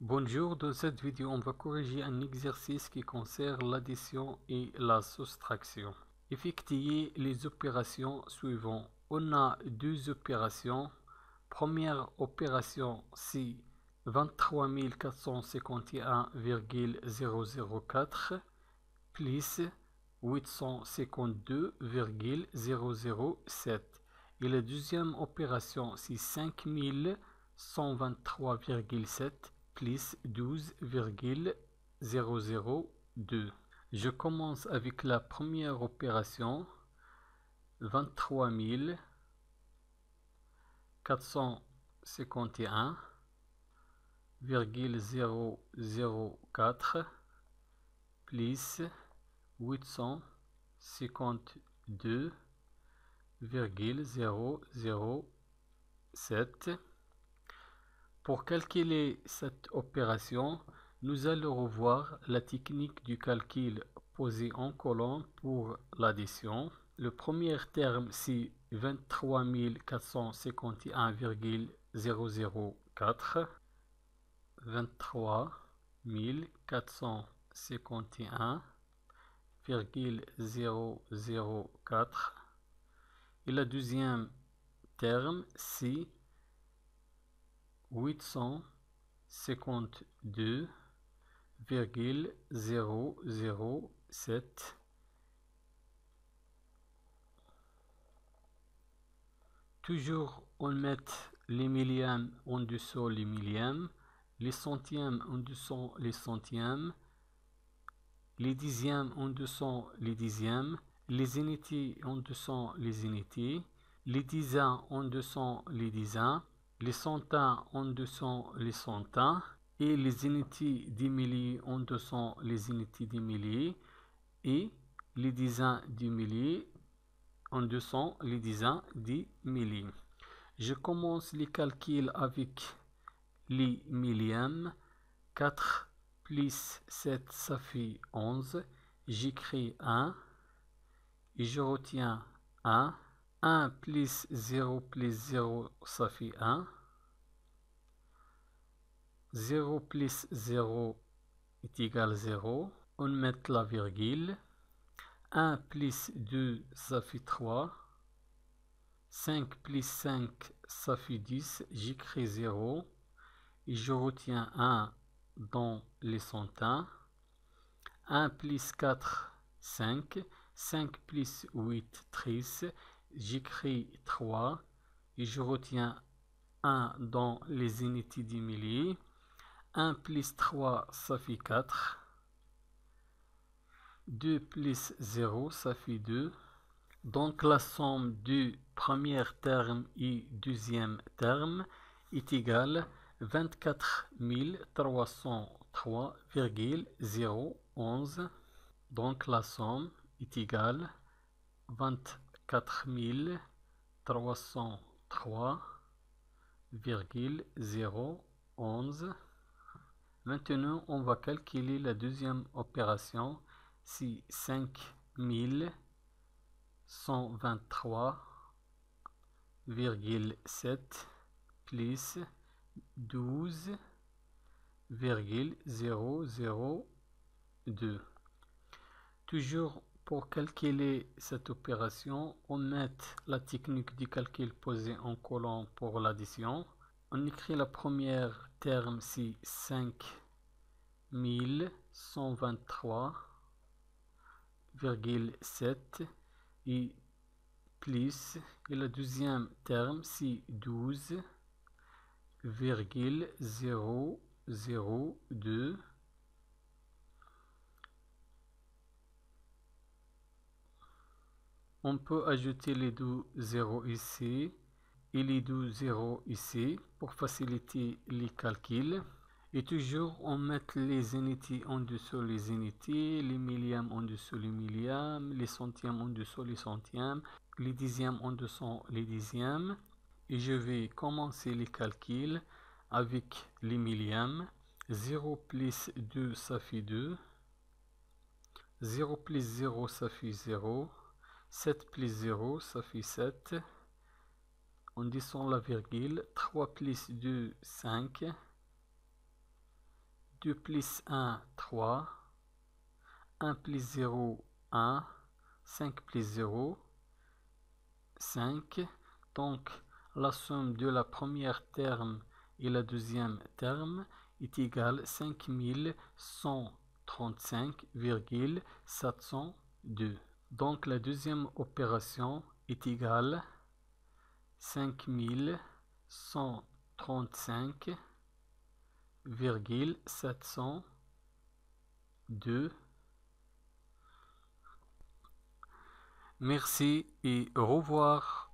Bonjour, dans cette vidéo, on va corriger un exercice qui concerne l'addition et la soustraction. Effectuez les opérations suivantes. On a deux opérations. Première opération, c'est 23 451,004 plus 852,007. Et la deuxième opération, c'est 5123,7 plus 12,002. Je commence avec la première opération, 23 451,004 plus 852,007. Pour calculer cette opération, nous allons revoir la technique du calcul posée en colonne pour l'addition. Le premier terme, c'est 23 451,004. 23 451,004. Et le deuxième terme, c'est 852,007. Toujours on met les millièmes en dessous les millièmes, les centièmes en dessous les centièmes, les dixièmes en dessous les dixièmes, les unités en dessous les unités, les dizains en dessous les dizains, les centains en dessous les centains et les unités des milliers en dessous les unités des milliers et les dizains des milliers en dessous les dizains des milliers. Je commence les calculs avec les millièmes. 4 plus 7, ça fait 11. J'écris 1 et je retiens 1. 1 plus 0 plus 0, ça fait 1. 0 plus 0 est égal à 0. On met la virgule. 1 plus 2, ça fait 3. 5 plus 5, ça fait 10. J'écris 0 et je retiens 1 dans les centains. 1 plus 4, 5. 5 plus 8, 13. J'écris 3 et je retiens 1 dans les unités des milliers. 1 plus 3, ça fait 4. 2 plus 0, ça fait 2. Donc la somme du premier terme et deuxième terme est égale à 24 303,011. Donc la somme est égale à 24 303,011. Maintenant, on va calculer la deuxième opération. C'est 5123,7 plus 12,002. Toujours pour calculer cette opération, on met la technique du calcul posée en colonne pour l'addition. On écrit la première terme, c'est 5123,7 et plus, et le deuxième terme, c'est 12,002. On peut ajouter les deux zéros ici et les deux zéros ici pour faciliter les calculs. Et toujours on met les unités en dessous les unités, les millièmes en dessous les millièmes, les centièmes en dessous les centièmes, les dixièmes en dessous les dixièmes. Et je vais commencer les calculs avec les millièmes. 0 plus 2, ça fait 2. 0 plus 0, ça fait 0. 7 plus 0, ça fait 7. On descend la virgule. 3 plus 2, 5. 2 plus 1, 3. 1 plus 0, 1. 5 plus 0, 5. Donc, la somme de la première terme et la deuxième terme est égale à 5135,702. Donc, la deuxième opération est égale à 5135,702. Merci et au revoir.